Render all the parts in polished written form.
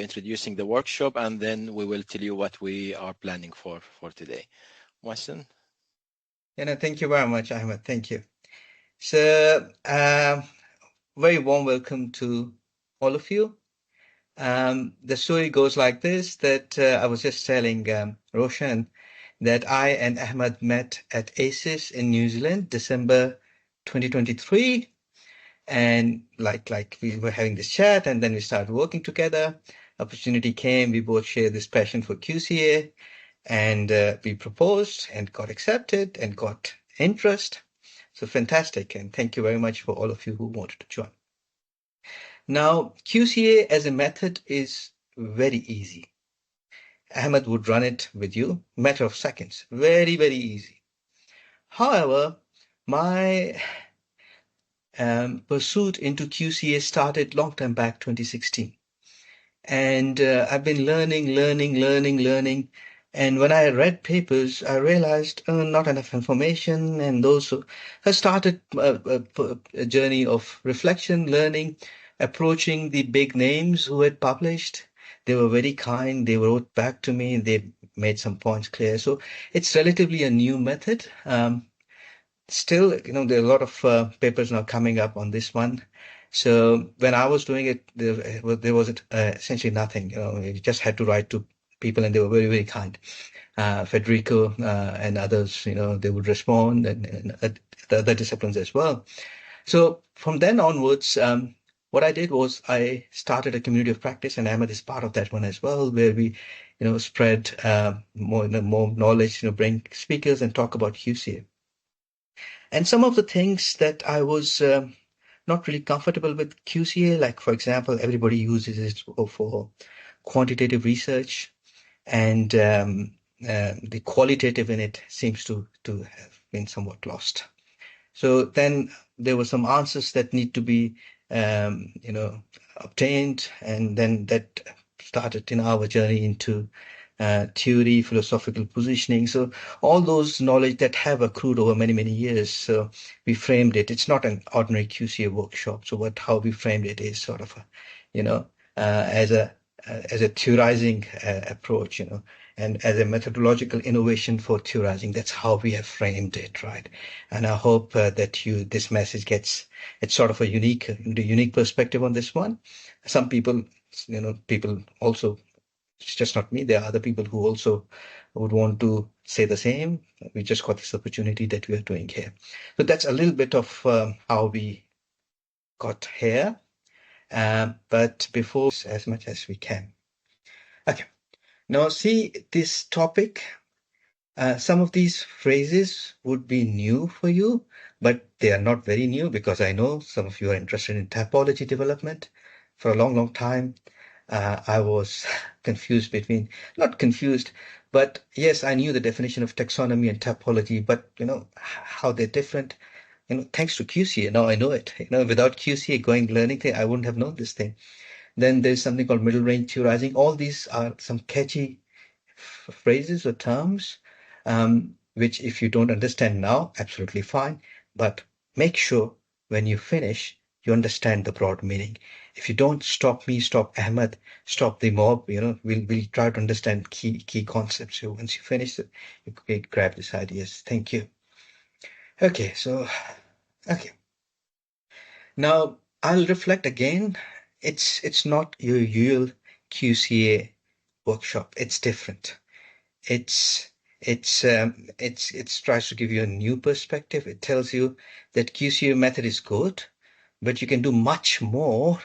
introducing the workshop, and then we will tell you what we are planning for today. Mohsen? Thank you very much, Ahmed. Thank you. So, very warm welcome to all of you. The story goes like this, that I was just telling Roshan that I and Ahmed met at ECIS in New Zealand, December 2023. And like we were having this chat, and then we started working together. Opportunity came, we both share this passion for QCA, and we proposed and got accepted and got interest. So fantastic, and thank you very much for all of you who wanted to join. Now, QCA as a method is very easy. Ahmed would run it with you, matter of seconds, very, very easy. However, my pursuit into QCA started long time back, 2016. And I've been learning. And when I read papers, I realized not enough information. And those I started a journey of reflection, learning, approaching the big names who had published. They were very kind. They wrote back to me. They made some points clear. So it's relatively a new method. Still, there are a lot of papers now coming up on this one. So when I was doing it, there was essentially nothing. You just had to write to people, and they were very, very kind. Federico and others, they would respond, and the other disciplines as well. So from then onwards, what I did was I started a community of practice, and Ahmed is part of that one as well, where we, spread more knowledge, bring speakers and talk about QCA. And some of the things that I was not really comfortable with QCA, like, for example, everybody uses it for quantitative research, and the qualitative in it seems to have been somewhat lost. So then there were some answers that need to be, obtained, and then that started in our journey into theory, philosophical positioning. So all those knowledge that have accrued over many, many years. So we framed it. It's not an ordinary QCA workshop. So how we framed it is sort of as a theorizing approach, and as a methodological innovation for theorizing. That's how we have framed it, right? And I hope that this message gets, it's sort of a unique perspective on this one. Some people, people also, it's just not me. There are other people who also would want to say the same. We just got this opportunity that we are doing here. So that's a little bit of how we got here. But before, as much as we can. Okay. Now see this topic. Some of these phrases would be new for you, but they are not very new, because I know some of you are interested in typology development. For a long, long time, I was not confused, but yes, I knew the definition of taxonomy and typology, but how they're different, thanks to QCA, now I know it. Without QCA learning thing, I wouldn't have known this thing. Then there's something called middle range theorizing. All these are some catchy phrases or terms, which if you don't understand now, absolutely fine, but make sure when you finish, you understand the broad meaning. If you don't, stop me, stop Ahmed, stop the mob, we'll try to understand key concepts. So once you finish it, you grab these ideas. Thank you. Okay. Now I'll reflect again. It's not your usual QCA workshop. It's different. It tries to give you a new perspective. It tells you that QCA method is good, but you can do much more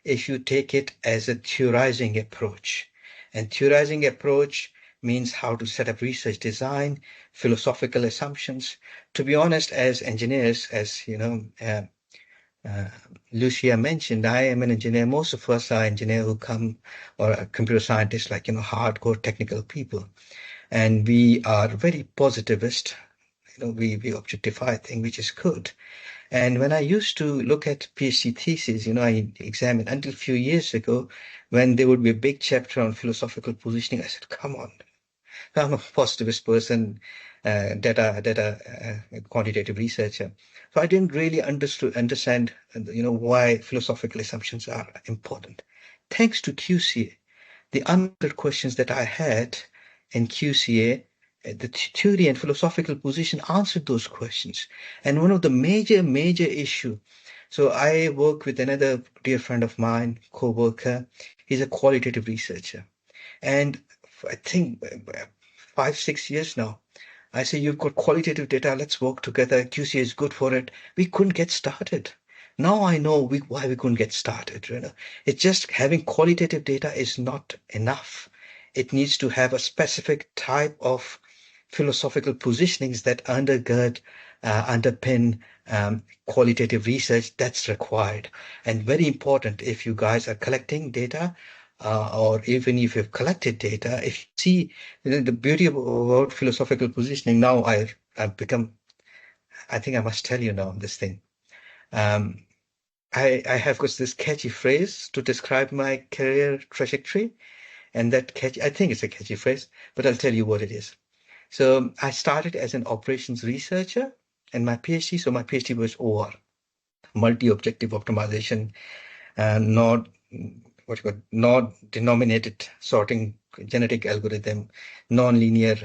if you take it as a theorizing approach. And theorizing approach means how to set up research design, philosophical assumptions. To be honest, as engineers, as Lucia mentioned, I am an engineer. Most of us are engineers who come, or computer scientists, like, hardcore technical people. And we are very positivist. We objectify things, which is good. And when I used to look at PhD theses, I examined until a few years ago, when there would be a big chapter on philosophical positioning, I said, come on, I'm a positivist person, data quantitative researcher. So I didn't really understand, why philosophical assumptions are important. Thanks to QCA, the unanswered questions that I had in QCA, the theory and philosophical position answered those questions. And one of the major issue, so I work with another dear friend of mine, co-worker. He's a qualitative researcher. And I think 5-6 years now, I say, you've got qualitative data, let's work together. QCA is good for it. We couldn't get started. Now I know why we couldn't get started. It's just having qualitative data is not enough. It needs to have a specific type of philosophical positionings that underpin qualitative research that's required. And very important, if you guys are collecting data, or even if you've collected data, if you see the beauty about philosophical positioning, now I've become, I think I must tell you now this thing. I have got this catchy phrase to describe my career trajectory, and that catchy, I think it's a catchy phrase, but I'll tell you what it is. So I started as an operations researcher and my PhD. So my PhD was OR, multi-objective optimization, node-denominated sorting, genetic algorithm, non-linear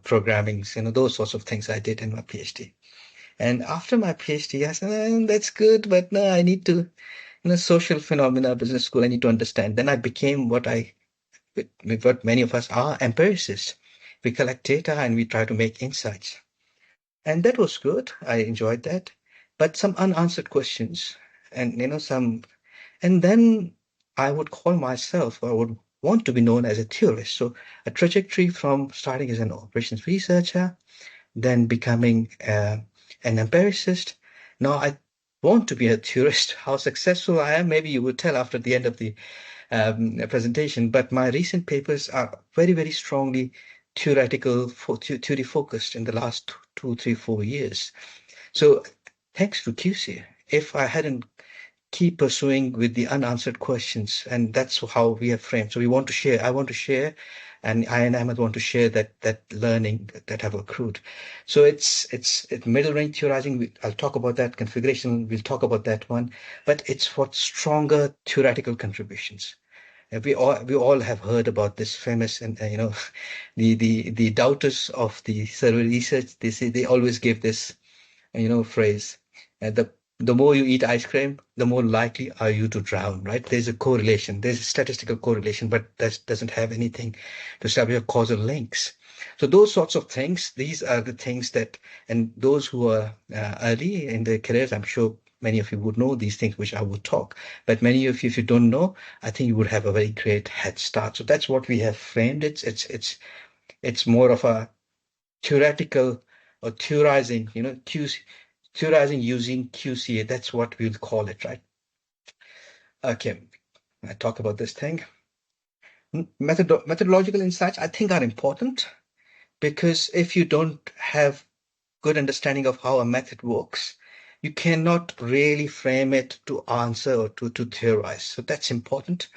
programming, those sorts of things I did in my PhD. And after my PhD, I said, that's good, but no, I need to, social phenomena, business school, I need to understand. Then I became what many of us are, empiricists. We collect data and we try to make insights. And that was good. I enjoyed that. But some unanswered questions and, and then I would call myself, or I would want to be known as a theorist. So a trajectory from starting as an operations researcher, then becoming an empiricist. Now I want to be a theorist. How successful I am, maybe you would tell after the end of the presentation, but my recent papers are very strongly theoretical, theory focused in the last 2, 3, 4 years. So thanks to QCA, if I hadn't keep pursuing with the unanswered questions, and that's how we have framed. So I want to share, and I and Ahmed want to share that learning that have accrued. So it's middle range theorizing. I'll talk about that. Configuration, we'll talk about that one, but it's for stronger theoretical contributions. We all have heard about this famous, and the doubters of the survey research. They always give this phrase, the more you eat ice cream, the more likely are you to drown, right? There's a correlation. There's a statistical correlation, but that doesn't have anything to establish causal links. So those sorts of things, these are the things that, and those who are early in their careers, I'm sure many of you would know these things which I would talk. But many of you, if you don't know, I think you would have a very great head start. So that's what we have framed. It's more of a theoretical or theorizing, theorizing using QCA. That's what we'll call it, right? Okay, I talk about this thing. Methodological insights, I think, are important, because if you don't have good understanding of how a method works, you cannot really frame it to answer or to theorize. So that's important.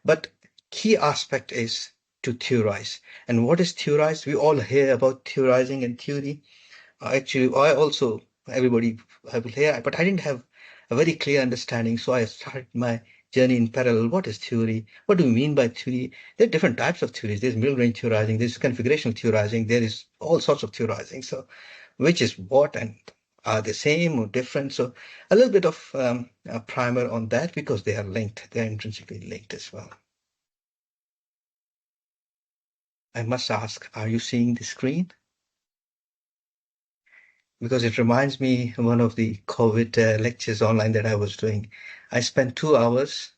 But key aspect is to theorize. And what is theorize? We all hear about theorizing and theory. Actually, everybody have here, but I didn't have a very clear understanding. So I started my journey in parallel. What is theory? What do we mean by theory? There are different types of theories. There's middle range theorizing, there's configurational theorizing, there is all sorts of theorizing. So which is what, and are they same or different? So a little bit of a primer on that, because they are linked. They're intrinsically linked as well. I must ask, are you seeing the screen? Because it reminds me of one of the COVID lectures online that I was doing. I spent 2 hours,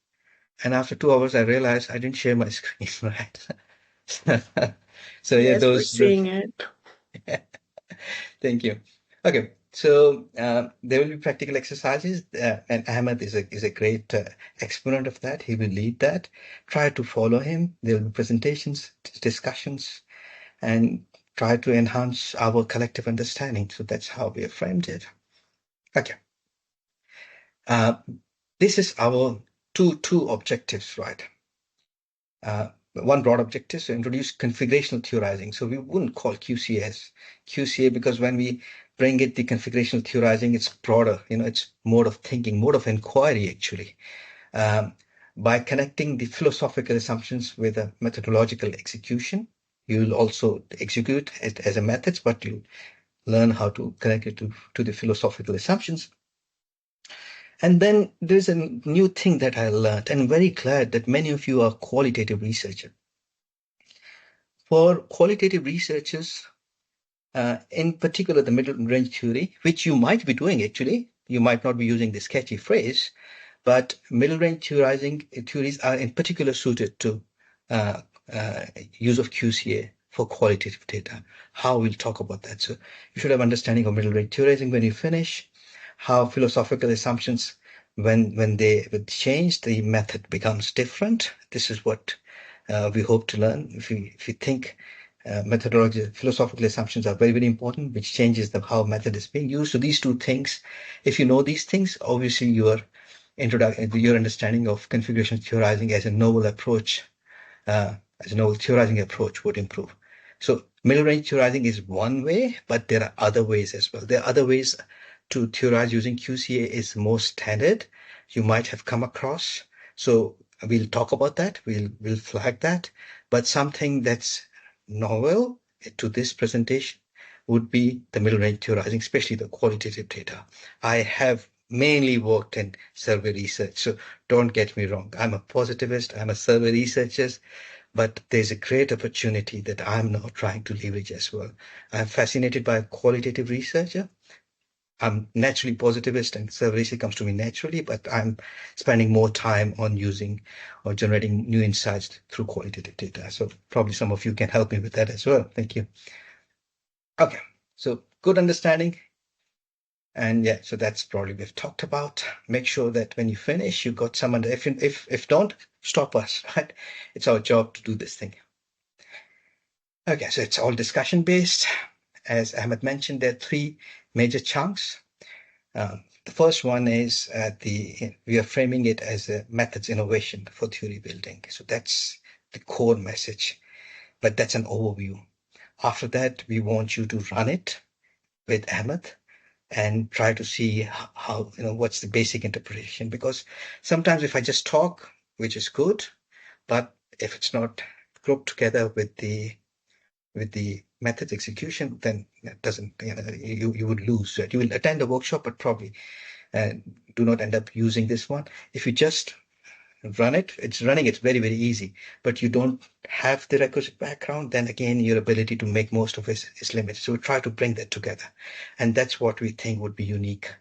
and after 2 hours, I realized I didn't share my screen, right? So yeah, yes, we're seeing it. Thank you. Okay, so there will be practical exercises, and Ahmed is a great exponent of that. He will lead that. Try to follow him. There will be presentations, discussions, and try to enhance our collective understanding. So that's how we have framed it. Okay. This is our two objectives, right? One broad objective, to introduce configurational theorizing. So we wouldn't call QCA QCA, because when we bring it, the configurational theorizing, it's broader, it's mode of thinking, mode of inquiry, actually. by connecting the philosophical assumptions with a methodological execution. You will also execute it as a method, but you learn how to connect it to the philosophical assumptions. And then there's a new thing that I learned, and I'm very glad that many of you are qualitative researchers. For qualitative researchers, in particular the middle-range theory, which you might be doing actually, you might not be using the sketchy phrase, but middle-range theories are in particular suited to use of QCA for qualitative data. How we'll talk about that. So you should have understanding of middle-range theorizing when you finish, how philosophical assumptions, when they change, the method becomes different. This is what we hope to learn. If you think methodology, philosophical assumptions are very, very important, which changes how method is being used. So these two things, if you know these things, obviously your understanding of configuration theorizing as a novel approach, as a novel theorizing approach would improve. So middle range theorizing is one way, but there are other ways as well. There are other ways to theorize using QCA is more standard. You might have come across. So we'll talk about that. We'll flag that. But something that's novel to this presentation would be the middle range theorizing, especially the qualitative data. I have mainly worked in survey research, so don't get me wrong. I'm a positivist, I'm a survey researcher, but there's a great opportunity that I'm now trying to leverage as well. I'm fascinated by qualitative researcher. I'm naturally positivist and survey research comes to me naturally, but I'm spending more time on using or generating new insights through qualitative data. So probably some of you can help me with that as well. Thank you. Okay, so good understanding. And yeah, so that's probably we've talked about. Make sure that when you finish, you got some under. If don't, stop us, right? It's our job to do this thing. Okay, so it's all discussion based. As Ahmed mentioned, there are three major chunks. The first one is we are framing it as a methods innovation for theory building. So that's the core message, but that's an overview. After that, we want you to run it with Ahmed and try to see how, what's the basic interpretation. Because sometimes if I just talk, which is good, but if it's not grouped together with the methods execution, then it doesn't, you would lose it. You will attend a workshop, but probably do not end up using this one. If you just run it, it's very, very easy, but you don't have the requisite background, then again, your ability to make most of it is limited. So we try to bring that together. And that's what we think would be unique.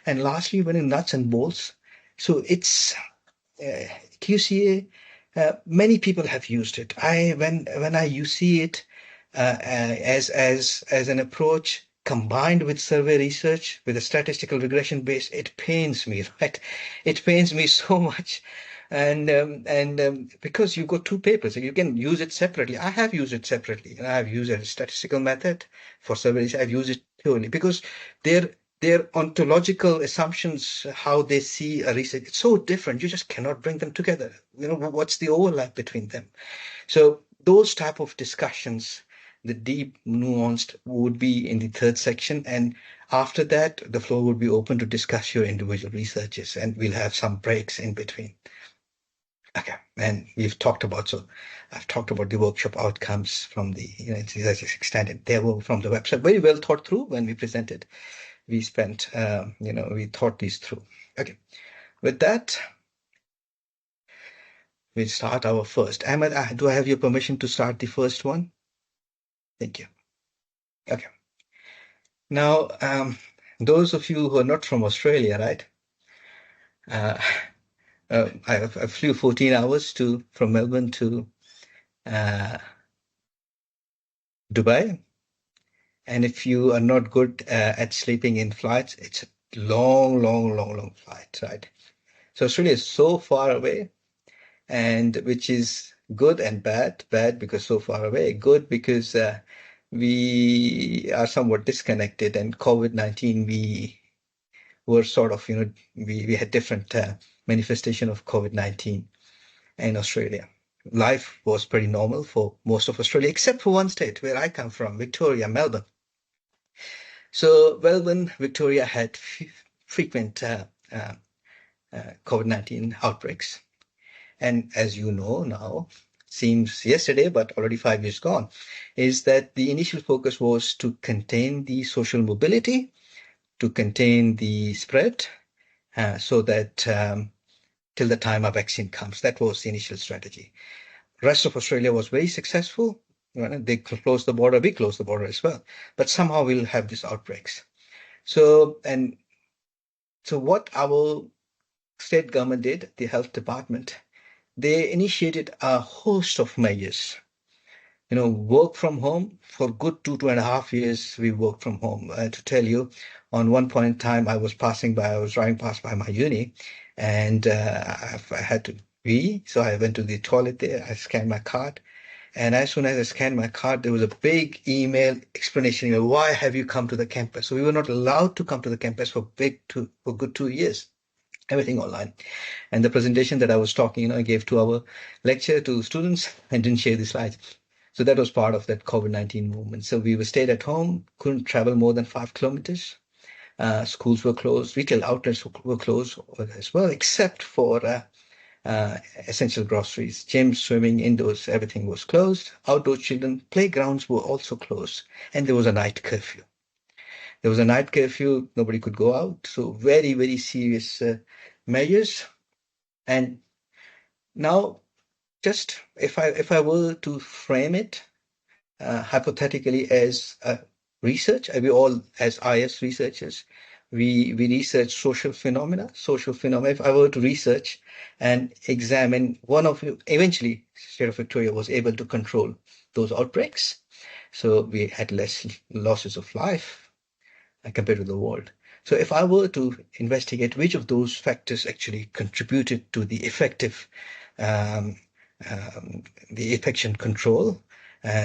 And lastly, when in nuts and bolts, so it's QCA, many people have used it. When I see it as an approach combined with survey research, with a statistical regression base, it pains me, right? It pains me so much. And because you've got two papers, you can use it separately. I have used it separately, and I have used a statistical method for survey research. I've used it purely because their ontological assumptions, how they see a research, it's so different. You just cannot bring them together. What's the overlap between them? So those type of discussions, the deep, nuanced, would be in the third section. And after that, the floor would be open to discuss your individual researches, and we'll have some breaks in between. Okay, and I've talked about the workshop outcomes from the ECIS extended. They were from the website, very well thought through. When we presented, we spent, we thought these through. Okay, with that, we'll start our first. Ahmed, do I have your permission to start the first one? Thank you. Okay. Now, those of you who are not from Australia, right? I flew 14 hours from Melbourne to Dubai. And if you are not good at sleeping in flights, it's a long flight, right? So Australia is so far away, and which is good and bad. Bad because so far away, good because we are somewhat disconnected, and COVID-19, we were sort of, we had different manifestation of COVID-19 in Australia. Life was pretty normal for most of Australia, except for one state where I come from, Victoria, Melbourne. So Melbourne, Victoria had frequent COVID-19 outbreaks. and as you know now, seems yesterday, but already 5 years gone, is that the initial focus was to contain the social mobility, to contain the spread, so that till the time a vaccine comes. That was the initial strategy. Rest of Australia was very successful. They closed the border, we closed the border as well. But somehow we'll have these outbreaks. So what our state government did, the health department, they initiated a host of measures. Work from home for good 2.5 years. We worked from home. To tell you, on one point in time, I was driving past by my uni, and I had to pee, so I went to the toilet there. I scanned my card, and as soon as I scanned my card, there was a big email explanation. Why have you come to the campus? So we were not allowed to come to the campus for good 2 years. Everything online. And the presentation that I was talking, I gave to our lecture to students and didn't share the slides. So that was part of that COVID-19 movement. So we were stayed at home, couldn't travel more than 5 kilometers. Schools were closed, retail outlets were closed as well, except for essential groceries. Gyms, swimming, indoors, everything was closed. Outdoor children, playgrounds were also closed. And there was a night curfew. Nobody could go out. So very, very serious measures. And now, just if I were to frame it hypothetically as research, we all as IS researchers, we research social phenomena. If I were to research and examine eventually State of Victoria was able to control those outbreaks. So we had less losses of life compared to the world. So if I were to investigate which of those factors actually contributed to the effective the infection control,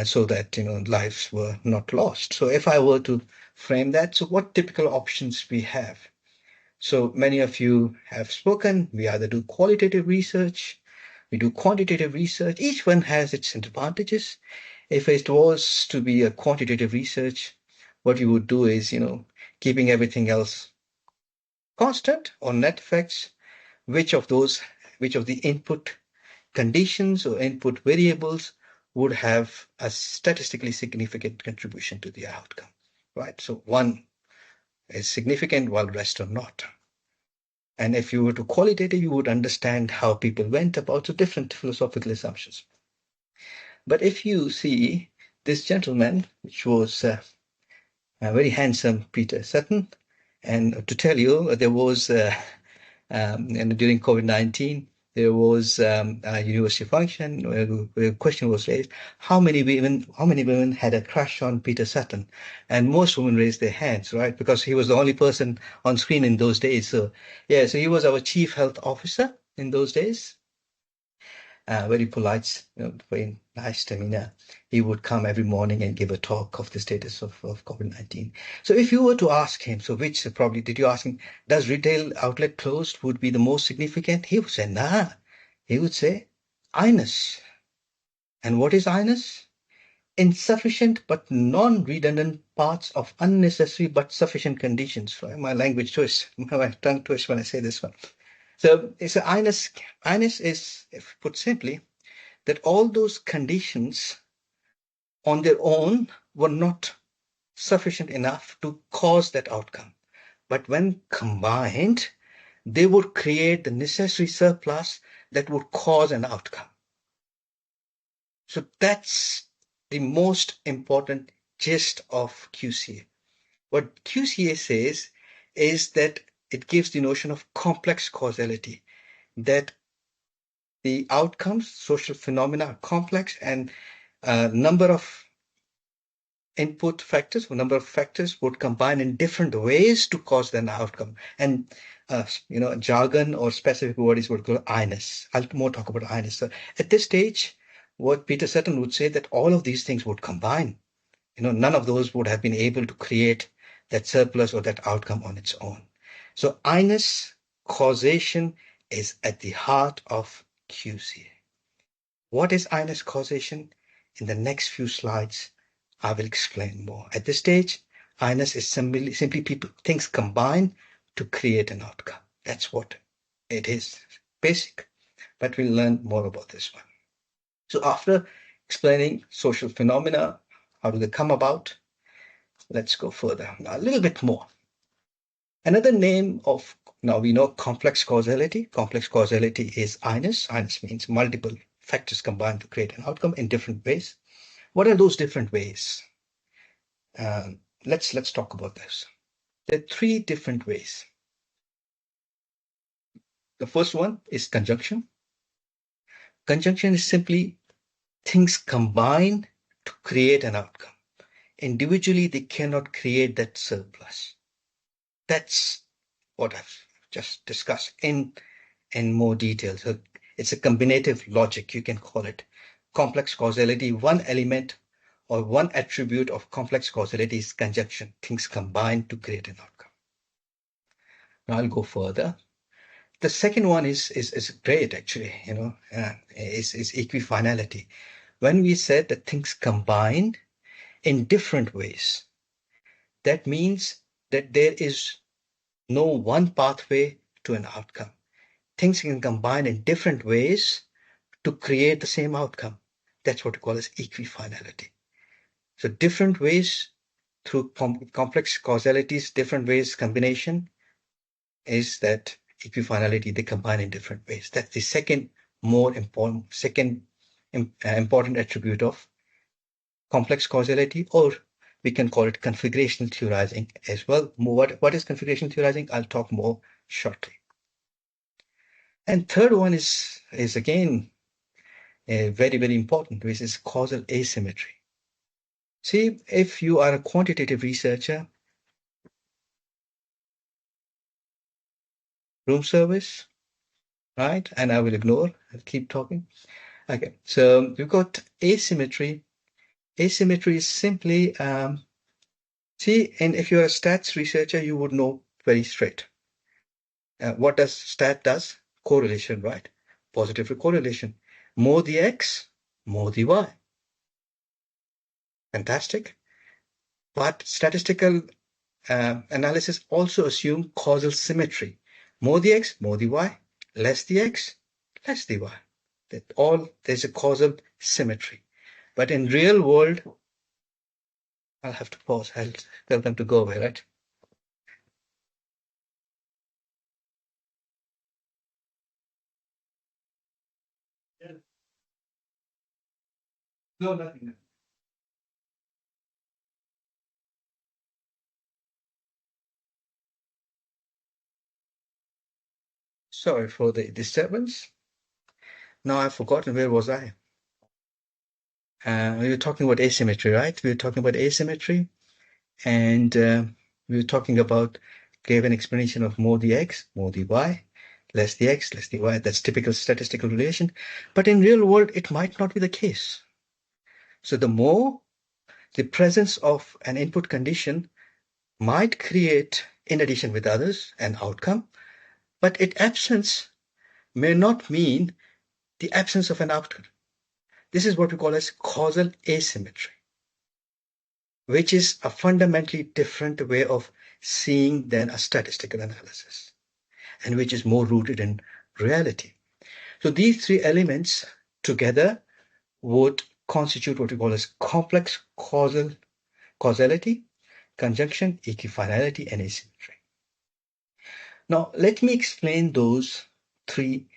so that lives were not lost. So if I were to frame that, so what typical options we have? So many of you have spoken. We either do qualitative research, we do quantitative research. Each one has its advantages. If it was to be a quantitative research, what you would do is, keeping everything else constant or net effects, which of the input conditions or input variables would have a statistically significant contribution to the outcome, right? So one is significant while rest are not. And if you were to qualitative, you would understand how people went about to different philosophical assumptions. But if you see this gentleman, which was a very handsome Peter Sutton, and to tell you, there was, and during COVID-19, there was a university function where a question was raised: how many women had a crush on Peter Sutton? And most women raised their hands, right? Because he was the only person on screen in those days. So so he was our chief health officer in those days. Very polite, very nice demeanor. He would come every morning and give a talk of the status of COVID-19. So if you were to ask him, did you ask him, does retail outlet closed would be the most significant? He would say, nah. He would say, INUS. And what is INUS? Insufficient but non-redundant parts of unnecessary but sufficient conditions. Right? My language twist, my tongue twist when I say this one. So it's INUS. INUS is, if put simply, that all those conditions on their own were not sufficient enough to cause that outcome. But when combined, they would create the necessary surplus that would cause an outcome. So that's the most important gist of QCA. What QCA says is that it gives the notion of complex causality, that the outcomes, social phenomena are complex, and a number of input factors, a number of factors would combine in different ways to cause an outcome. And jargon or specific words would call INUS. I'll more talk about INUS. So at this stage, what Peter Sutton would say that all of these things would combine. None of those would have been able to create that surplus or that outcome on its own. So INUS causation is at the heart of QCA. What is INUS causation? In the next few slides, I will explain more. At this stage, INUS is simply things combine to create an outcome. That's what it is. Basic. but we'll learn more about this one. So after explaining social phenomena, how do they come about? Let's go further, a little bit more. Another name of, now we know complex causality. Complex causality is ECIS. ECIS means multiple factors combined to create an outcome in different ways. What are those different ways? Let's talk about this. There are three different ways. The first one is conjunction. Conjunction is simply things combine to create an outcome. Individually, they cannot create that surplus. That's what I've just discussed in more detail. So it's a combinative logic, you can call it. Complex causality, one element or one attribute of complex causality is conjunction. Things combine to create an outcome. Now I'll go further. The second one is great, actually, is equifinality. When we said that things combine in different ways, that means that there is no one pathway to an outcome. Things can combine in different ways to create the same outcome. That's what we call as equifinality. So different ways through complex causalities, different ways combination is that equifinality, they combine in different ways. That's the second important attribute of complex causality, or we can call it configurational theorizing as well. What is configurational theorizing? I'll talk more shortly. And third one is again very, very important, which is causal asymmetry. See, if you are a quantitative researcher, room service, right? And I will ignore, I'll keep talking. Okay, so we've got asymmetry. Asymmetry is simply, see, and if you're a stats researcher, you would know very straight. What does stat does? Correlation, right? Positive correlation. More the X, more the Y. Fantastic. But statistical analysis also assume causal symmetry. More the X, more the Y. Less the X, less the Y. There's a causal symmetry. But in real world, I'll have to pause. I'll tell them to go away, right? No, nothing. Sorry for the disturbance. Now I've forgotten, where was I? We were talking about asymmetry, right? We were talking about asymmetry, and we were talking about, gave an explanation of more the X, more the Y, less the X, less the Y. That's typical statistical relation. But in real world, it might not be the case. So the presence of an input condition might create, in addition with others, an outcome, but its absence may not mean the absence of an outcome. This is what we call as causal asymmetry, which is a fundamentally different way of seeing than a statistical analysis, and which is more rooted in reality. So these three elements together would constitute what we call as complex causality, conjunction, equifinality, and asymmetry. Now, let me explain those three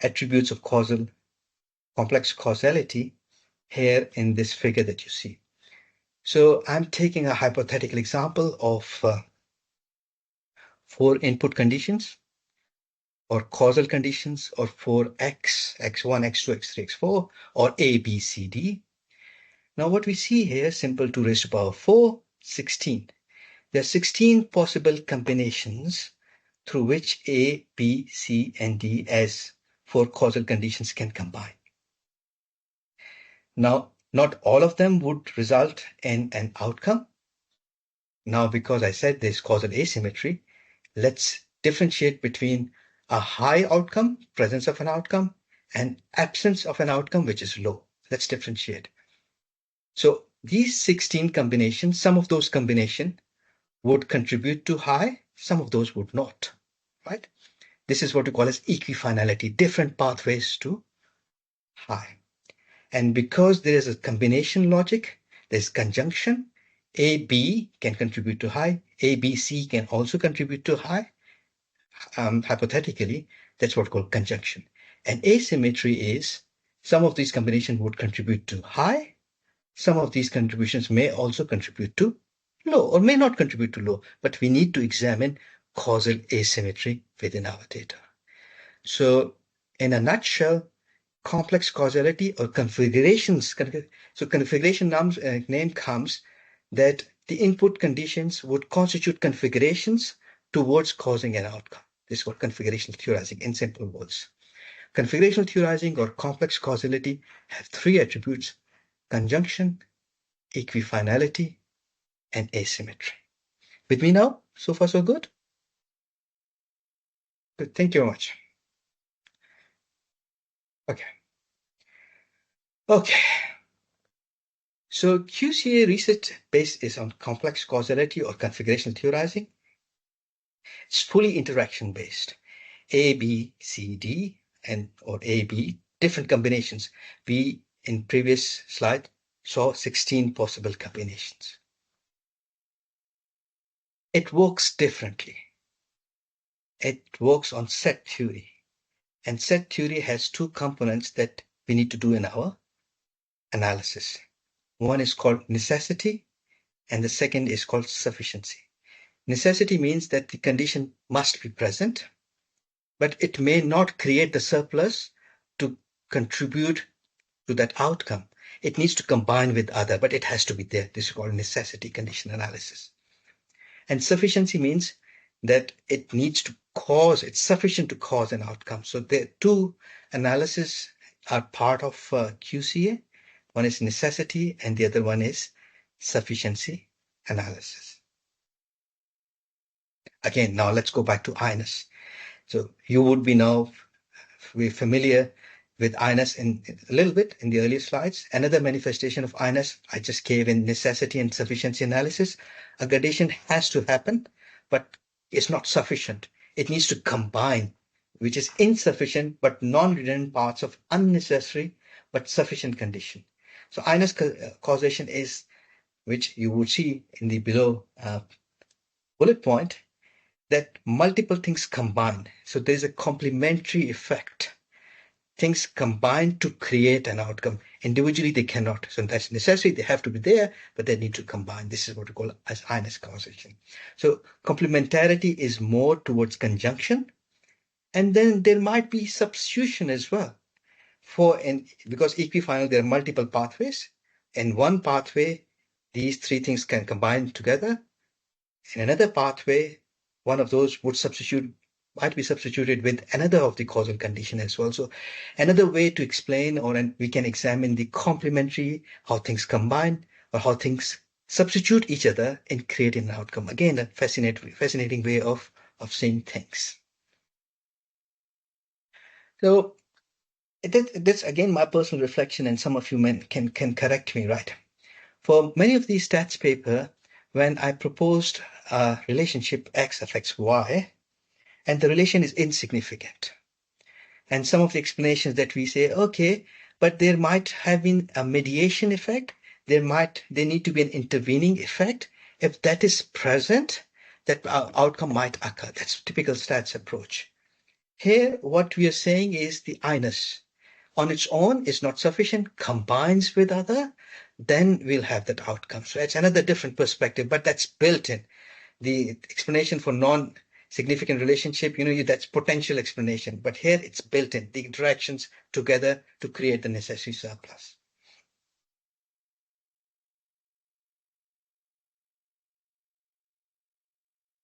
attributes of complex causality here in this figure that you see. So I'm taking a hypothetical example of 4 input conditions or causal conditions, or 4 X, X1, X2, X3, X4, or A, B, C, D. Now what we see here, simple 2 raised to the power 4, 16. There are 16 possible combinations through which A, B, C, and D as 4 causal conditions can combine. Now, not all of them would result in an outcome. Now, because I said there's causal asymmetry, let's differentiate between a high outcome, presence of an outcome, and absence of an outcome, which is low. Let's differentiate. So these 16 combinations, some of those combinations would contribute to high, some of those would not, right? This is what we call as equifinality, different pathways to high. And because there is a combination logic, there's conjunction. A, B can contribute to high. A, B, C can also contribute to high. Hypothetically, that's what we call conjunction. And asymmetry is some of these combinations would contribute to high. Some of these contributions may also contribute to low or may not contribute to low, but we need to examine causal asymmetry within our data. So in a nutshell, complex causality or configurations. So configuration name comes that the input conditions would constitute configurations towards causing an outcome. This is called configurational theorizing in simple words. Configurational theorizing or complex causality have three attributes: conjunction, equifinality, and asymmetry. With me now? So far, so good? Good. Thank you very much. Okay. So QCA research base is on complex causality or configurational theorizing. It's fully interaction based. A, B, C, D, or A, B, different combinations. We, in previous slide, saw 16 possible combinations. It works differently. It works on set theory. And set theory has two components that we need to do in our analysis. One is called necessity, and the second is called sufficiency. Necessity means that the condition must be present, but it may not create the surplus to contribute to that outcome. It needs to combine with other, but it has to be there. This is called necessity condition analysis. And sufficiency means that it needs to cause, it's sufficient to cause an outcome. So the two analyses are part of QCA. One is necessity and the other one is sufficiency analysis. Again, now let's go back to ECIS. So you would be now familiar with ECIS in a little bit in the earlier slides. Another manifestation of ECIS I just gave in necessity and sufficiency analysis. A gradation has to happen, but it's not sufficient. It needs to combine, which is insufficient but non-redundant parts of unnecessary but sufficient condition. So ECIS causation is, which you would see in the below bullet point, that multiple things combine. So there's a complementary effect. Things combine to create an outcome. Individually, they cannot. So that's necessary. They have to be there, but they need to combine. This is what we call as ECIS causation. So complementarity is more towards conjunction. And then there might be substitution as well. Because equifinal, there are multiple pathways. In one pathway, these three things can combine together. In another pathway, one of those might be substituted with another of the causal condition as well. So another way to explain, we can examine the complementary, how things combine or how things substitute each other in creating an outcome. Again, a fascinating way of seeing things. So that's again my personal reflection, and some of you men can correct me, right? For many of these stats paper, when I proposed a relationship X affects Y, and the relation is insignificant. And some of the explanations that we say, okay, but there might have been a mediation effect. There need to be an intervening effect. If that is present, that outcome might occur. That's typical stats approach. Here, what we are saying is the ECIS on its own is not sufficient, combines with other, then we'll have that outcome. So it's another different perspective, but that's built in. The explanation for non-significant relationship, that's potential explanation, but here it's built in, the interactions together to create the necessary surplus.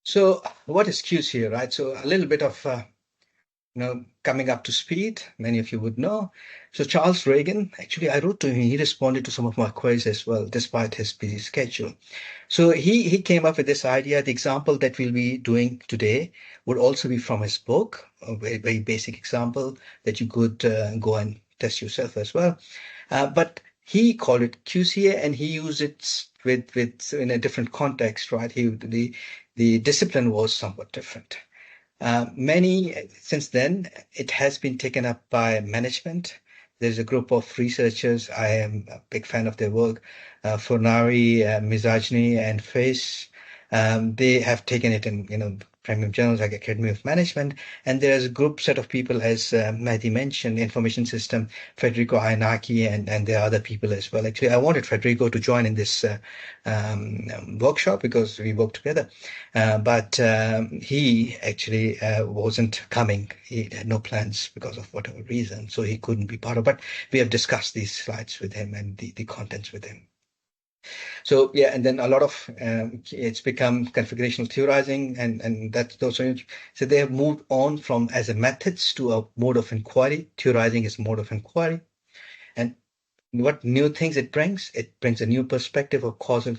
So what is QCA, right? So a little bit of coming up to speed, many of you would know. So Charles Reagan, actually, I wrote to him, he responded to some of my queries as well, despite his busy schedule. So he came up with this idea. The example that we'll be doing today would also be from his book, a very, very basic example that you could go and test yourself as well. But he called it QCA, and he used it with in a different context, right? The discipline was somewhat different. Since then, it has been taken up by management. There's a group of researchers. I am a big fan of their work. Fornari, Misogyny, and Face. They have taken it in, premium journals like Academy of Management. And there's a group set of people, as Mehdi mentioned, Information System, Federico Ainaki, and there are other people as well. Actually, I wanted Federico to join in this workshop because we work together. But he actually wasn't coming. He had no plans because of whatever reason, so he couldn't be part of. But we have discussed these slides with him and the contents with him. So yeah, and then a lot of it's become configurational theorizing, and that's also so they have moved on from as a methods to a mode of inquiry. Theorizing is mode of inquiry, and what new things it brings? It brings a new perspective of causal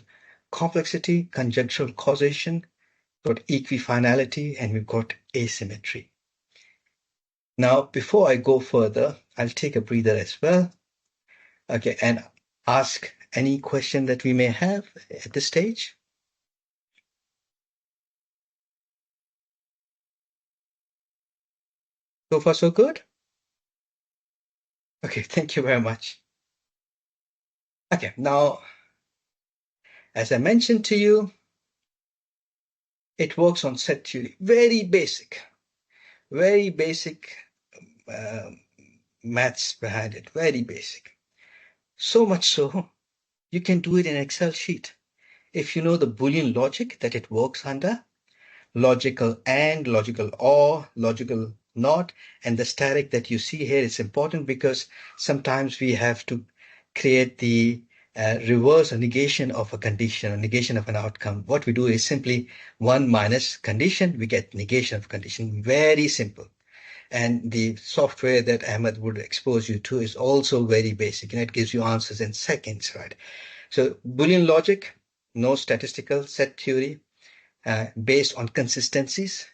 complexity, conjectural causation, got equifinality, and we've got asymmetry. Now, before I go further, I'll take a breather as well. Okay, and ask any question that we may have at this stage. So far, so good? Okay, thank you very much. Okay, now, as I mentioned to you, it works on set theory. Very basic maths behind it, very basic. So much so, you can do it in an Excel sheet. If you know the Boolean logic that it works under, logical and, logical or, logical not, and the static that you see here is important because sometimes we have to create the reverse or negation of a condition, or negation of an outcome. What we do is simply 1 minus condition, we get negation of condition. Very simple. And the software that Ahmed would expose you to is also very basic, and it gives you answers in seconds, right? So Boolean logic, no statistical set theory, based on consistencies,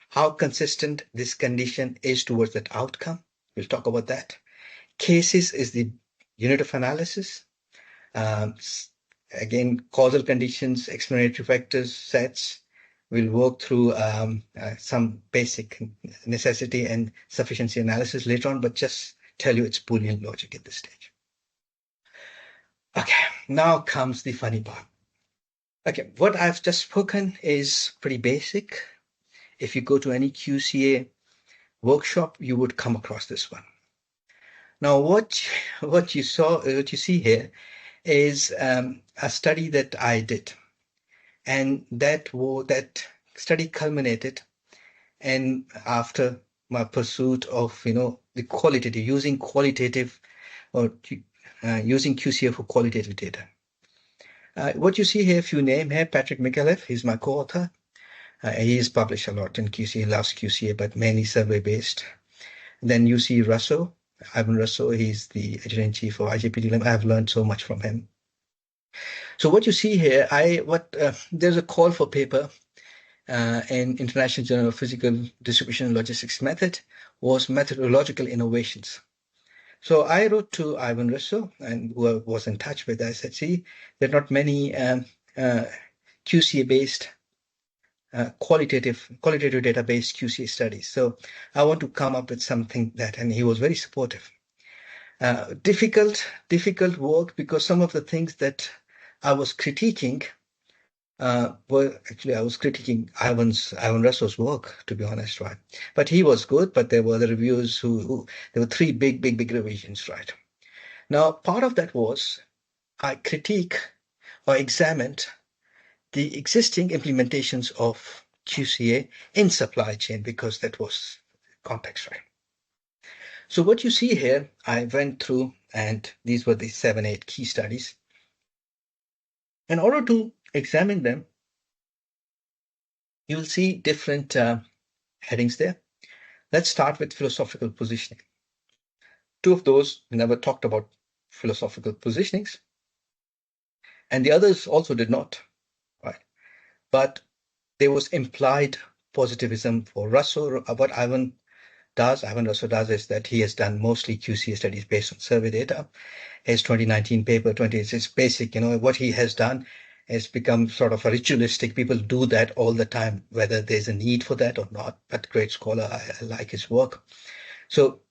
how consistent this condition is towards that outcome. We'll talk about that. Cases is the unit of analysis. Again, causal conditions, explanatory factors, sets. We'll work through some basic necessity and sufficiency analysis later on, but just tell you it's Boolean logic at this stage. Okay, now comes the funny part. Okay, what I've just spoken is pretty basic. If you go to any QCA workshop, you would come across this one. Now, what you see here is a study that I did, and that study culminated, and after my pursuit of the qualitative, using qualitative or using QCA for qualitative data. What you see here, if you name here, Patrick Micallef, he's my co-author. He's published a lot in QCA, loves QCA, but mainly survey-based. Then you see Russo, Ivan Russo, he's the editor-in-chief of IJPD. I've learned so much from him. So what you see here, there's a call for paper in International Journal of Physical Distribution and Logistics Method, was methodological innovations. So I wrote to Ivan Russo, and who was in touch with, I said, see, there are not many QCA-based qualitative data-based QCA studies. So I want to come up with something that, and he was very supportive. Difficult work, because some of the things that I was critiquing I was critiquing Ivan Russo's work, to be honest, right? But he was good, but there were other reviewers there were 3 big revisions, right? Now, part of that was I critique or examined the existing implementations of QCA in supply chain, because that was context, right? So what you see here, I went through, and these were the 7-8 key studies. In order to examine them, you will see different headings there. Let's start with philosophical positioning. 2 of those, we never talked about philosophical positionings, and the others also did not, right? But there was implied positivism for Russo. What Ivan Russo does is that he has done mostly QCA studies based on survey data. His 2019 paper, it's basic, what he has done. It's become sort of a ritualistic. People do that all the time, whether there's a need for that or not. But great scholar, I like his work. So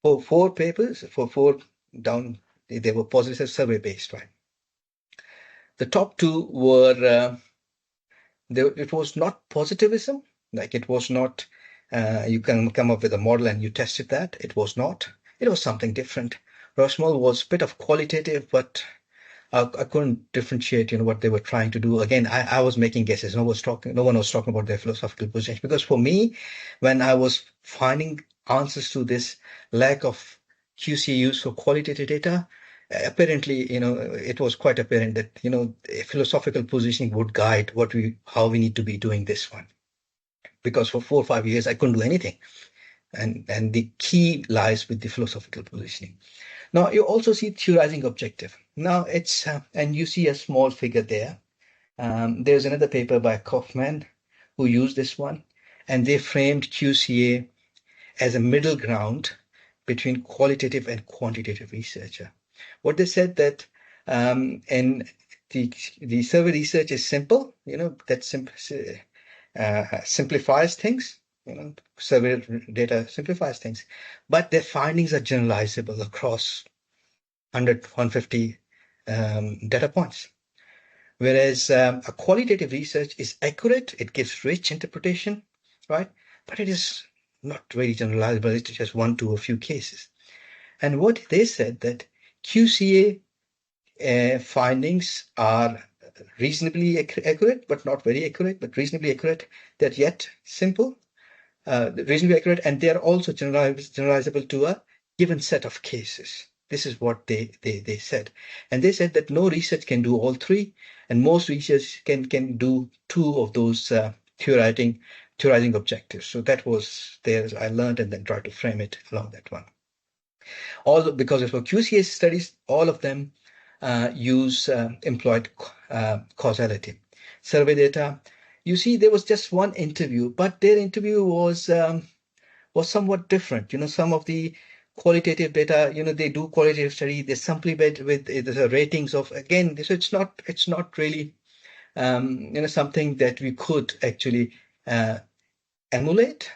for 4 papers, for 4 down, they were positive survey based, right? The top 2 were, it was not positivism, like it was not, you can come up with a model and you tested that. It was not. It was something different. Rushmore was a bit of qualitative, but I couldn't differentiate, what they were trying to do. Again, I was making guesses. No one was talking about their philosophical position. Because for me, when I was finding answers to this lack of QCA use for qualitative data, apparently, it was quite apparent that, philosophical positioning would guide how we need to be doing this one. Because for 4 or 5 years, I couldn't do anything. And the key lies with the philosophical positioning. Now, you also see theorizing objective. Now, it's, and you see a small figure there. There's another paper by Kaufman who used this one, and they framed QCA as a middle ground between qualitative and quantitative researcher. What they said that, and the survey research is simple, that simplifies things. Survey data simplifies things, but their findings are generalizable across 100, 150 data points. Whereas a qualitative research is accurate, it gives rich interpretation, right? But it is not very generalizable, it's just 1 to a few cases. And what they said that QCA findings are reasonably accurate, but not very accurate, but reasonably accurate. They're yet simple, reasonably accurate, and they're also generalizable to a given set of cases. This is what they said. And they said that no research can do all 3, and most research can do 2 of those theorizing objectives. So that was there. I learned and then tried to frame it along that one. Also, because for QCA studies, all of them employed causality. Survey data, you see, there was just 1 interview, but their interview was somewhat different. Some of the qualitative data, they do qualitative study, they supplement with the ratings of, again, so it's not really, something that we could actually emulate.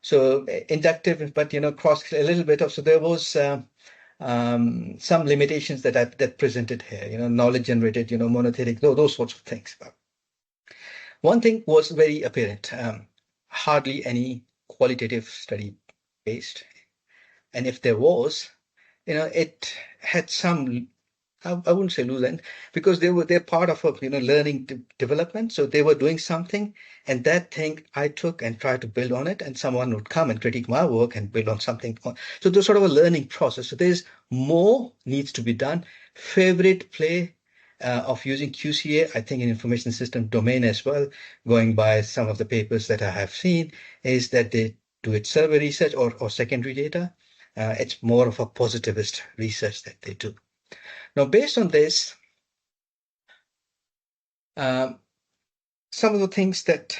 So inductive, but, cross a little bit of, so there was some limitations that presented here, knowledge generated, monothetic, those sorts of things. But one thing was very apparent, hardly any qualitative study based. And if there was, it had some, I wouldn't say loose end, because they're part of a, learning development. So they were doing something, and that thing I took and tried to build on it, and someone would come and critique my work and build on something. So there's sort of a learning process. So there's more needs to be done. Favorite play of using QCA, I think in information system domain as well, going by some of the papers that I have seen, is that they do it survey research or secondary data. It's more of a positivist research that they do. Now, based on this, some of the things that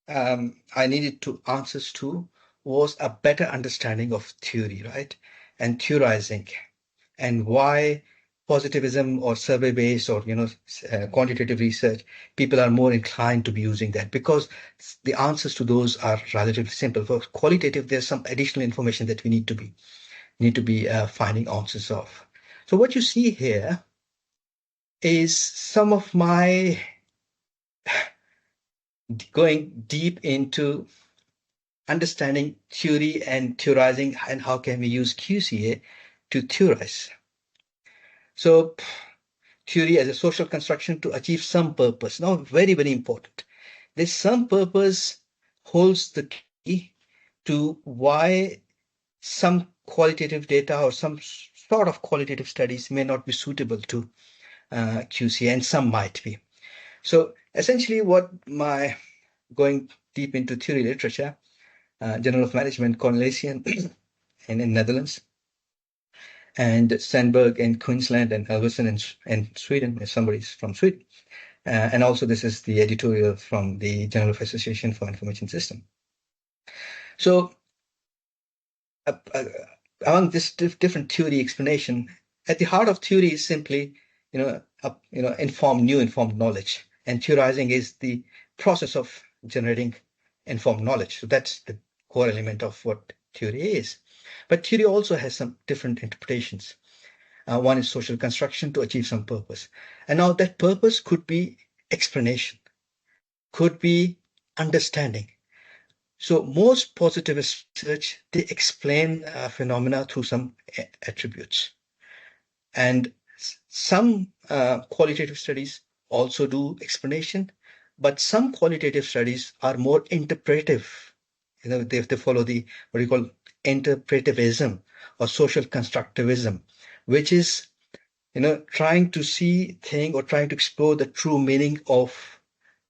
I needed answers to was a better understanding of theory, right? And theorizing, and why positivism or survey-based or, quantitative research, people are more inclined to be using that, because the answers to those are relatively simple. For qualitative, there's some additional information that we need to be finding answers of. So what you see here is some of my going deep into understanding theory and theorizing, and how can we use QCA to theorize. So theory as a social construction to achieve some purpose. Now, very, very important. This some purpose holds the key to why some qualitative data or some sort of qualitative studies may not be suitable to QCA, and some might be. So essentially what my going deep into theory literature, Journal of Management, Cornelissen in Netherlands, and Sandberg in Queensland, and Elverson in Sweden, if somebody's from Sweden. And also this is the editorial from the Journal of Association for Information System. So among this different theory explanation, at the heart of theory is simply new informed knowledge. And theorizing is the process of generating informed knowledge. So that's the core element of what theory is. But theory also has some different interpretations. One is social construction to achieve some purpose. And now that purpose could be explanation, could be understanding. So most positivist research, they explain phenomena through some attributes. And some qualitative studies also do explanation, but some qualitative studies are more interpretive. They follow the what you call interpretivism or social constructivism, which is trying to see thing or trying to explore the true meaning of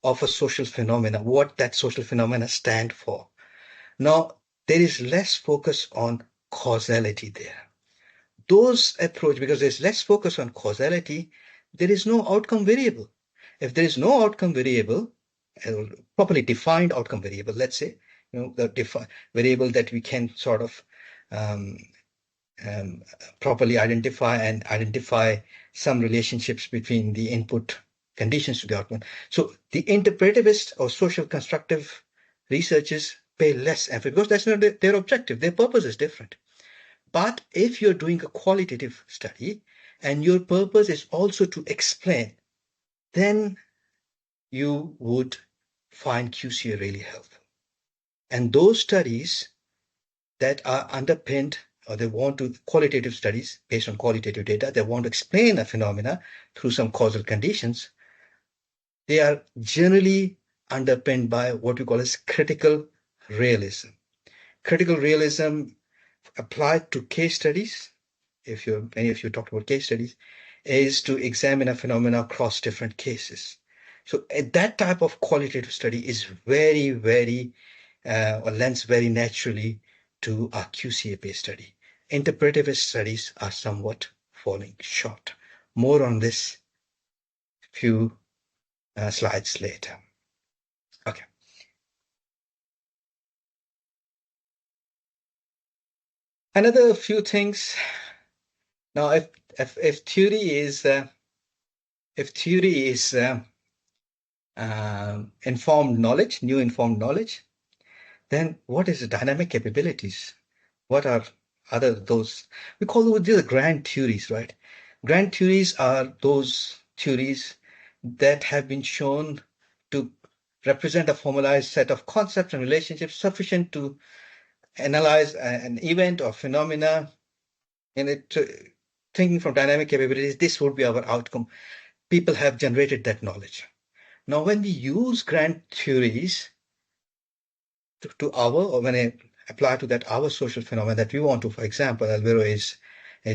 a social phenomena, what that social phenomena stand for. Now, there is less focus on causality there. Those approach, because there's less focus on causality, there is no outcome variable. If there is no outcome variable, properly defined outcome variable, let's say, the variable that we can sort of properly identify some relationships between the input conditions to the outcome. So the interpretivist or social constructive researchers pay less emphasis because that's not their objective. Their purpose is different. But if you're doing a qualitative study and your purpose is also to explain, then you would find QCA really helpful. And those studies that are underpinned, or they want to, qualitative studies based on qualitative data, they want to explain a phenomena through some causal conditions, they are generally underpinned by what we call as critical realism. Critical realism applied to case studies, many of you talked about case studies, is to examine a phenomena across different cases. So that type of qualitative study is very, very, or lends very naturally to our QCA-based study. Interpretivist studies are somewhat falling short. More on this few slides later. Okay. Another few things. Now, if theory is informed knowledge, new informed knowledge, then what is the dynamic capabilities? What are those? We call these are grand theories, right? Grand theories are those theories that have been shown to represent a formalized set of concepts and relationships sufficient to analyze an event or phenomena. And thinking from dynamic capabilities, this would be our outcome. People have generated that knowledge. Now, when we use grand theories when I apply to that our social phenomena that we want to, for example, Alvaro is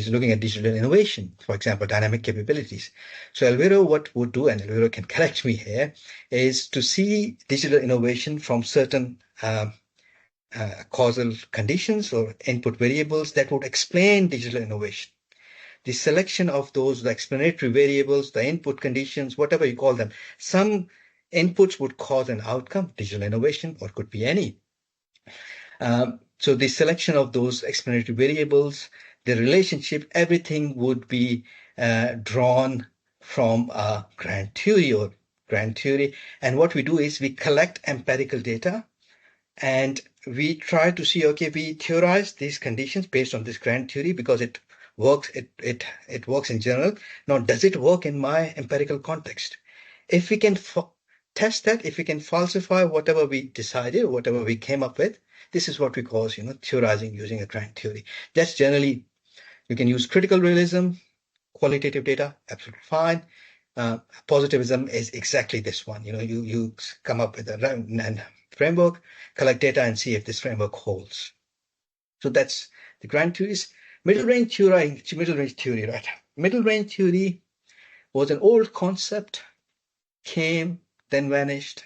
looking at digital innovation, for example, dynamic capabilities. So Alvaro, what would do, and Alvaro can correct me here, is to see digital innovation from certain causal conditions or input variables that would explain digital innovation. The selection of those, the explanatory variables, the input conditions, whatever you call them, some inputs would cause an outcome, digital innovation, or could be any. So the selection of those explanatory variables, the relationship, everything would be drawn from a grand theory. And what we do is we collect empirical data and we try to see, okay, we theorize these conditions based on this grand theory because it works, it works in general. Now, does it work in my empirical context? If we can test that, if we can falsify whatever we decided, whatever we came up with, this is what we call, theorizing using a grand theory. That's generally, you can use critical realism, qualitative data, absolutely fine. Positivism is exactly this one. You come up with a framework, collect data, and see if this framework holds. So that's the grand theories. Middle-range theory, right? Middle-range theory was an old concept, came, then vanished,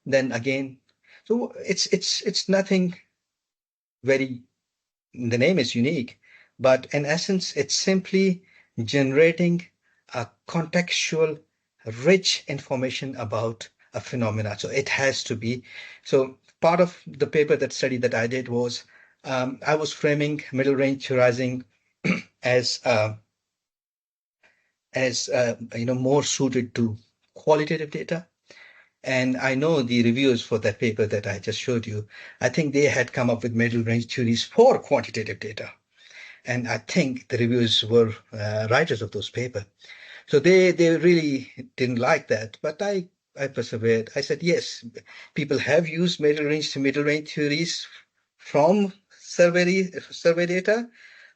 then again. So it's nothing very, the name is unique, but in essence, it's simply generating a contextual, rich information about a phenomena. So it has to be. So part of the paper, that study that I did was, I was framing middle range theorizing as as more suited to qualitative data. And I know the reviewers for that paper that I just showed you, I think they had come up with middle range theories for quantitative data. And I think the reviewers were writers of those papers. So they really didn't like that. But I persevered. I said, yes, people have used middle range to middle range theories from survey data.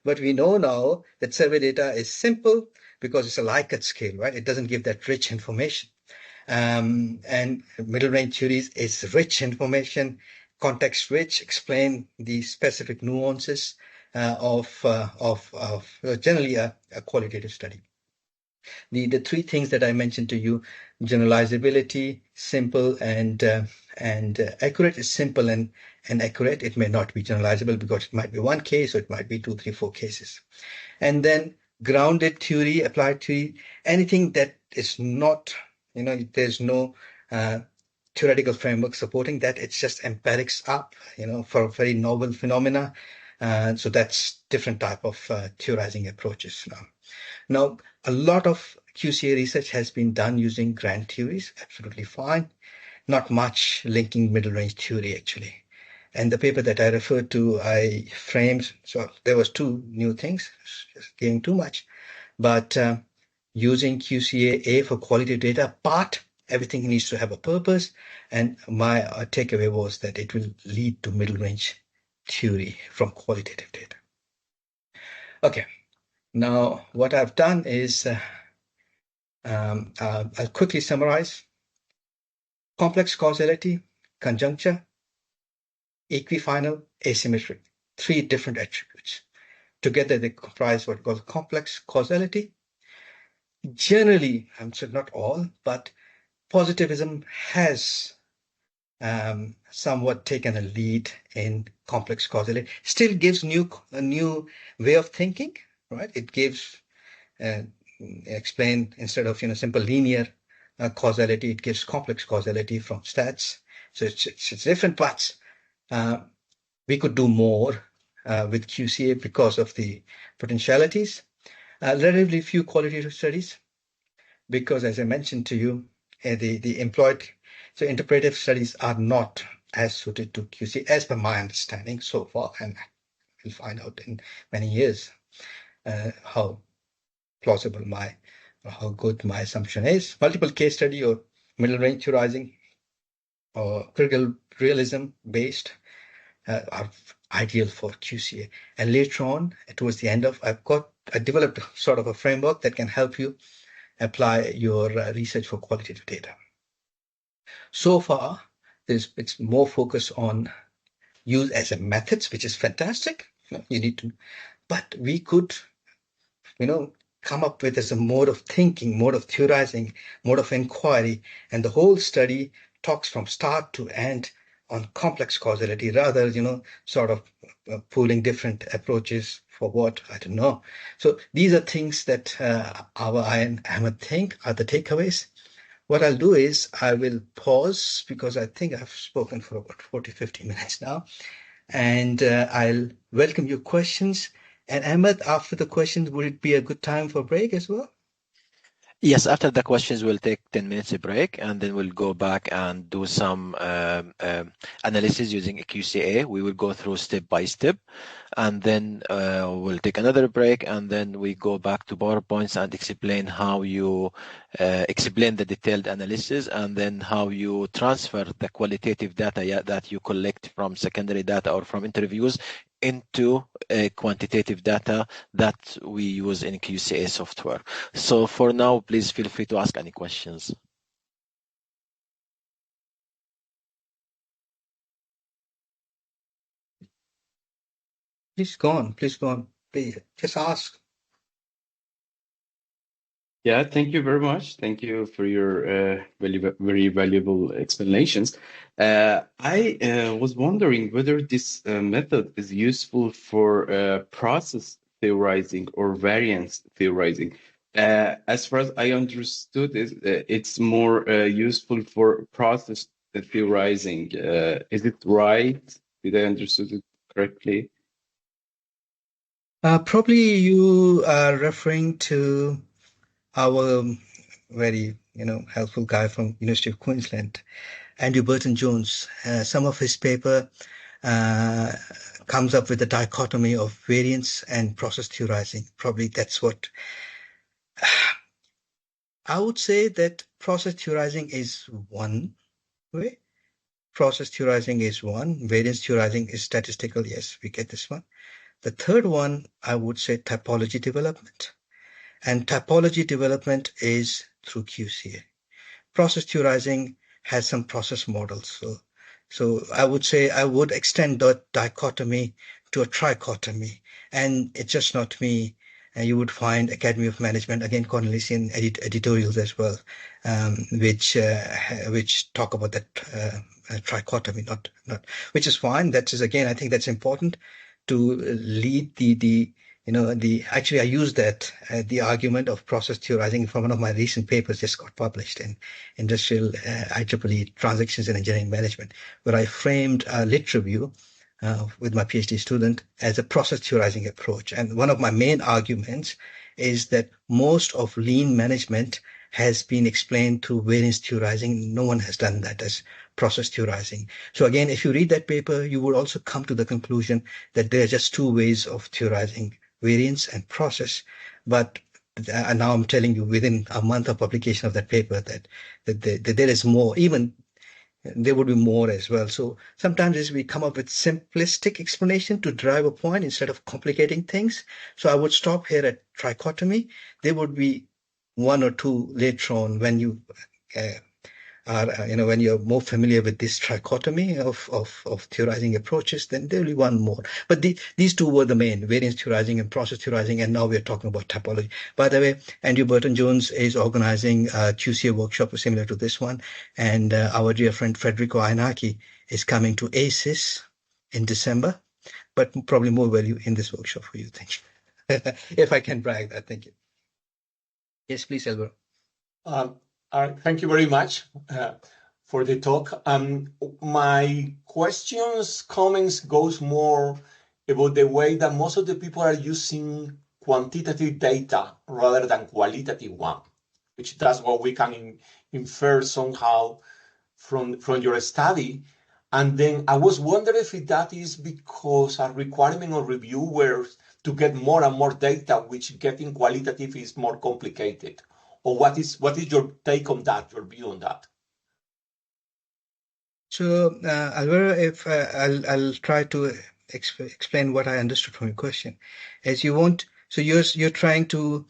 But we know now that survey data is simple because it's a Likert scale, right? It doesn't give that rich information. And middle range theories is rich information, context rich, explain the specific nuances of generally a qualitative study. The three things that I mentioned to you: generalizability, simple, and accurate. Is simple and accurate. It may not be generalizable because it might be one case, or it might be 2, 3, 4 cases. And then grounded theory, applied theory, anything that is not, there's no theoretical framework supporting that. It's just empirics up, for very novel phenomena. So that's different type of theorizing approaches now. Now, a lot of QCA research has been done using grand theories, absolutely fine. Not much linking middle range theory, actually. And the paper that I referred to, I framed, so there was two new things, just giving too much. But using QCA for qualitative data, but everything needs to have a purpose. And my takeaway was that it will lead to middle range theory from qualitative data. Okay, now what I've done is I'll quickly summarize. Complex causality, conjuncture, equifinal, asymmetry, three different attributes. Together they comprise what we call complex causality. Generally, I'm sure not all, but positivism has somewhat taken a lead in complex causality. Still gives a new way of thinking, right? It gives explain instead of simple linear causality, it gives complex causality from stats. So it's different, but we could do more with QCA because of the potentialities. Relatively few qualitative studies, because as I mentioned to you, the employed, so interpretive studies are not as suited to QCA as per my understanding so far, and we'll find out in many years how plausible how good my assumption is. Multiple case study or middle range theorizing or critical realism based are ideal for QCA. And later on, towards the end of, I developed sort of a framework that can help you apply your research for qualitative data. So far, it's more focused on use as a methods, which is fantastic. You need to, but we could, come up with as a mode of thinking, mode of theorizing, mode of inquiry, and the whole study talks from start to end on complex causality, rather, sort of pooling different approaches for what, I don't know. So these are things that I and Ahmed think are the takeaways. What I'll do is I will pause because I think I've spoken for about 40, 50 minutes now, and I'll welcome your questions. And Ahmed, after the questions, would it be a good time for break as well? Yes, after the questions, we'll take 10 minutes break, and then we'll go back and do some analysis using a QCA. We will go through step by step, and then we'll take another break, and then we go back to PowerPoints and explain how you explain the detailed analysis, and then how you transfer the qualitative data that you collect from secondary data or from interviews into quantitative data that we use in QCA software. So for now, please feel free to ask any questions. Please go on. Please go on. Please, just ask. Yeah, thank you very much. Thank you for your very valuable explanations. I was wondering whether this method is useful for process theorizing or variance theorizing. As far as I understood, it's more useful for process theorizing. Is it right? Did I understood it correctly? Probably you are referring to our very helpful guy from University of Queensland, Andrew Burton-Jones, some of his paper comes up with a dichotomy of variance and process theorizing. Probably that's what I would say, that process theorizing is one way. Process theorizing is one. Variance theorizing is statistical. Yes, we get this one. The third one, I would say typology development. And typology development is through QCA. Process theorizing has some process models. So I would say I would extend that dichotomy to a trichotomy. And it's just not me. And you would find Academy of Management, again, Cornelissian editorials as well, which talk about that trichotomy, not which is fine. That is, again, I think that's important to lead actually I used that the argument of process theorizing from one of my recent papers just got published in Industrial IEEE Transactions in Engineering Management, where I framed a lit review with my PhD student as a process theorizing approach. And one of my main arguments is that most of lean management has been explained through variance theorizing. No one has done that as process theorizing. So again, if you read that paper, you would also come to the conclusion that there are just two ways of theorizing, variance and process. But now I'm telling you, within a month of publication of that paper, that there is more. Even there would be more as well. So sometimes as we come up with simplistic explanation to drive a point instead of complicating things. So I would stop here at trichotomy. There would be one or two later on when you when you're more familiar with this trichotomy of theorizing approaches, then there will be one more. But these two were the main, variance theorizing and process theorizing, and now we're talking about typology. By the way, Andrew Burton-Jones is organizing a QCA workshop similar to this one, and our dear friend Federico Ainaki is coming to ECIS in December, but probably more value in this workshop for you. Thank you. If I can brag that, thank you. Yes, please, Elvira. Thank you very much for the talk. My comments goes more about the way that most of the people are using quantitative data rather than qualitative one, which that's what we can infer somehow from your study. And then I was wondering if that is because a requirement of reviewers to get more and more data, which getting qualitative is more complicated. Or what is your take on that, your view on that? So, Alvaro, if I'll try to explain what I understood from your question. As you want, so you're trying to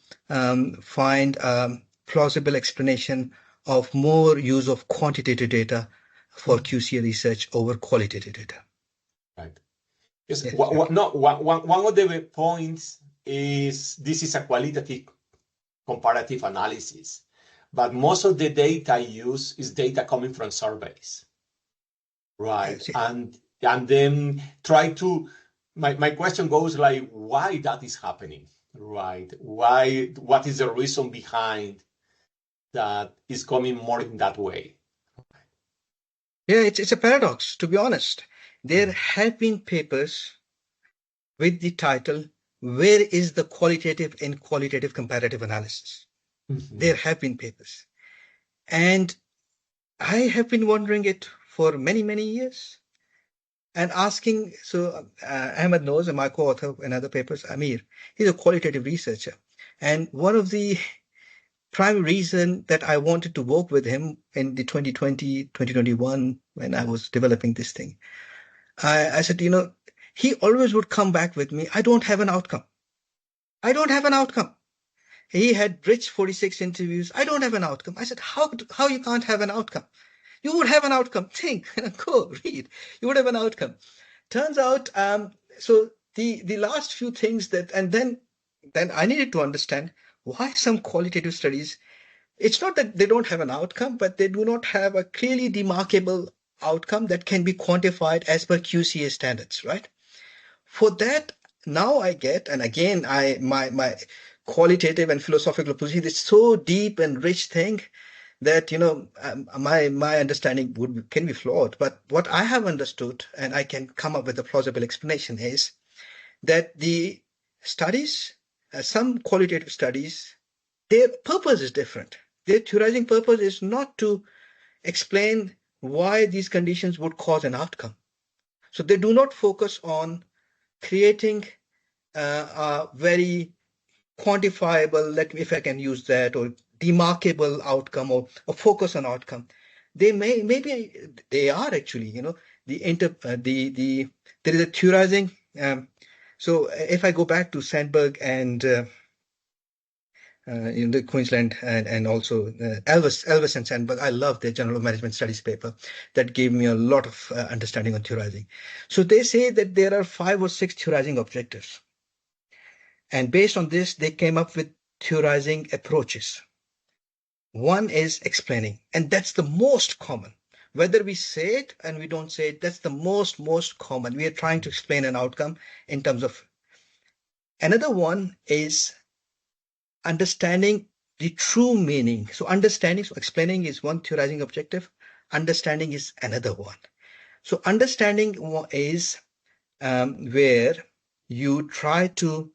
find a plausible explanation of more use of quantitative data for QCA research over qualitative data. Right. Yes. One of the points is this is a qualitative comparative analysis, but most of the data used is data coming from surveys, right? And then my question goes like, why that is happening, right? What is the reason behind that is coming more in that way? Yeah, it's a paradox, to be honest. There have been papers with the title, "Where is the qualitative in qualitative comparative analysis?" Mm-hmm. There have been papers. And I have been wondering it for many, many years and asking. So Ahmed knows, my co-author in other papers, Amir, he's a qualitative researcher. And one of the prime reason that I wanted to work with him in the 2020, 2021, when I was developing this thing, I said, he always would come back with me, I don't have an outcome. I don't have an outcome. He had rich 46 interviews. I don't have an outcome. I said, how you can't have an outcome? You would have an outcome. Think, go read. You would have an outcome. Turns out, so the last few things and then I needed to understand why some qualitative studies, it's not that they don't have an outcome, but they do not have a clearly demarkable outcome that can be quantified as per QCA standards, right? For that, now I get, and again, my qualitative and philosophical position is so deep and rich thing that, my understanding can be flawed. But what I have understood, and I can come up with a plausible explanation, is that the studies, some qualitative studies, their purpose is different. Their theorizing purpose is not to explain why these conditions would cause an outcome. So they do not focus on creating a very quantifiable, if I can use that, or demarkable outcome, or focus on outcome. They maybe they are actually, there is a theorizing. So if I go back to Sandberg and in the Queensland and also Elvis and Sandberg, I love their Journal of Management Studies paper. That gave me a lot of understanding on theorizing. So they say that there are 5 or 6 theorizing objectives. And based on this, they came up with theorizing approaches. One is explaining, and that's the most common. Whether we say it and we don't say it, that's the most common. We are trying to explain an outcome in terms of. Another one is understanding the true meaning. So explaining is one theorizing objective. Understanding is another one. So understanding is where you try to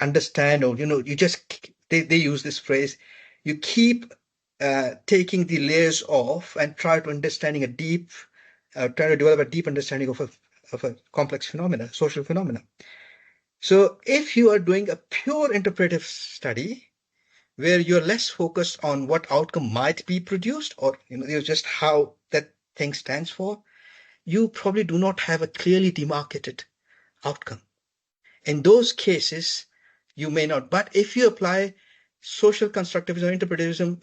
understand, or they use this phrase, you keep taking the layers off and try to try to develop a deep understanding of a complex phenomena, social phenomena. So if you are doing a pure interpretive study where you're less focused on what outcome might be produced, or just how that thing stands for, you probably do not have a clearly demarcated outcome. In those cases, you may not. But if you apply social constructivism or interpretivism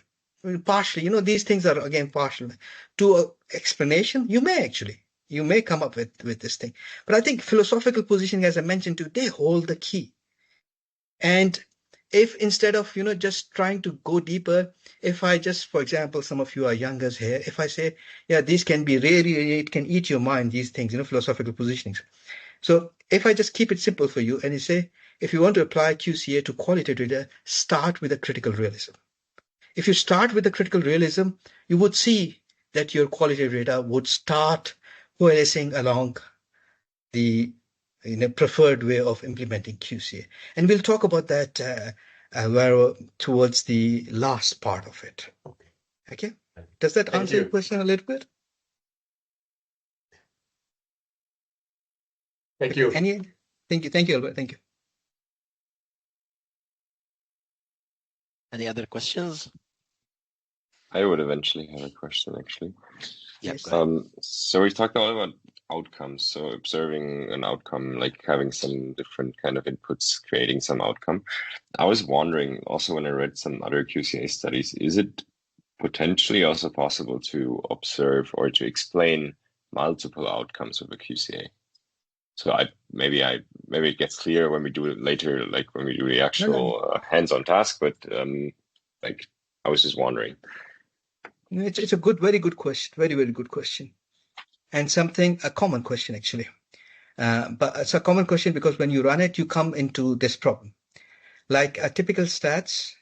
partially, these things are again partial, to an explanation, you may come up with this thing. But I think philosophical positioning, as I mentioned to you, they hold the key. And if instead of just trying to go deeper, if I just, for example, some of you are youngers here, if I say, yeah, these can be really, it can eat your mind, these things, philosophical positionings. So if I just keep it simple for you and you say, if you want to apply QCA to qualitative data, start with a critical realism. If you start with the critical realism, you would see that your qualitative data would start coalescing along the preferred way of implementing QCA. And we'll talk about that towards the last part of it. Okay? Does that answer your question a little bit? Thank you. Thank you, Albert. Thank you. Any other questions? I would eventually have a question, actually. Yes. So we talked all about outcomes. So observing an outcome, like having some different kind of inputs, creating some outcome. I was wondering also when I read some other QCA studies, is it potentially also possible to observe or to explain multiple outcomes with a QCA? So maybe it gets clear when we do it later, like when we do the actual hands-on task. But I was just wondering. It's a very good question, very good question, and a common question actually. But it's a common question because when you run it, you come into this problem. Like a typical stats,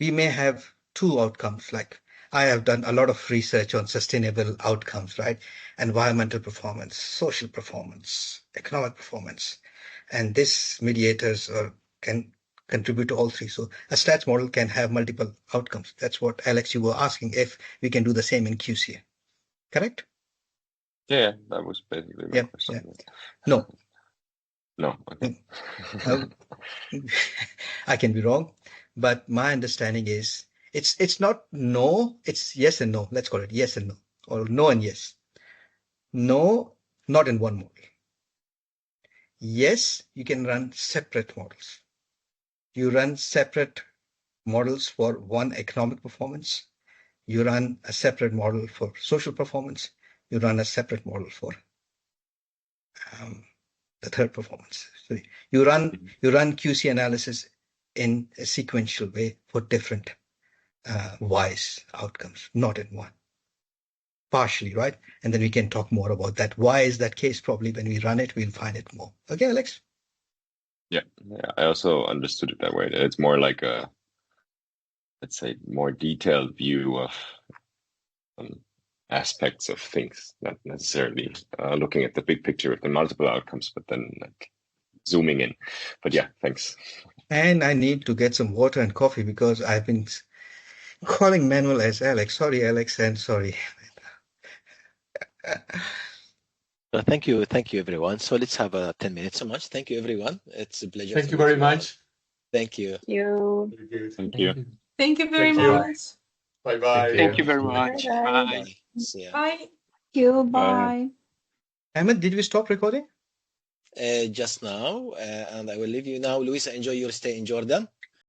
we may have 2 outcomes. Like I have done a lot of research on sustainable outcomes, right? Environmental performance, social performance, economic performance, and this mediators can contribute to all 3. So a stats model can have multiple outcomes. That's what, Alex, you were asking, if we can do the same in QCA. Correct? Yeah, that was basically my question. Yeah. No. Okay. I can be wrong, but my understanding is it's not no, it's yes and no. Let's call it yes and no, or no and yes. No, not in one model. Yes, you can run separate models. You run separate models for one economic performance. You run a separate model for social performance. You run a separate model for the third performance. So you run QC analysis in a sequential way for different wise outcomes, not in one. Partially, right? And then we can talk more about that. Why is that case? Probably when we run it, we'll find it more. Okay, Alex? Yeah, I also understood it that way. It's more like a, let's say, more detailed view of aspects of things, not necessarily looking at the big picture with the multiple outcomes, but then like zooming in. But yeah, thanks. And I need to get some water and coffee because I've been calling Manuel as Alex. Sorry, Alex, and sorry. Thank you, everyone. So let's have 10 minutes so much. Thank you, everyone. It's a pleasure. Thank to you meet very all. much. Thank Thank you. you. Thank you. Thank you very Thank you. much. Bye bye. Thank you very much. Bye-bye. Bye. See ya. Bye. Thank you. Bye. Bye. Amman, did we stop recording? Just now, and I will leave you now. Luisa, enjoy your stay in Jordan.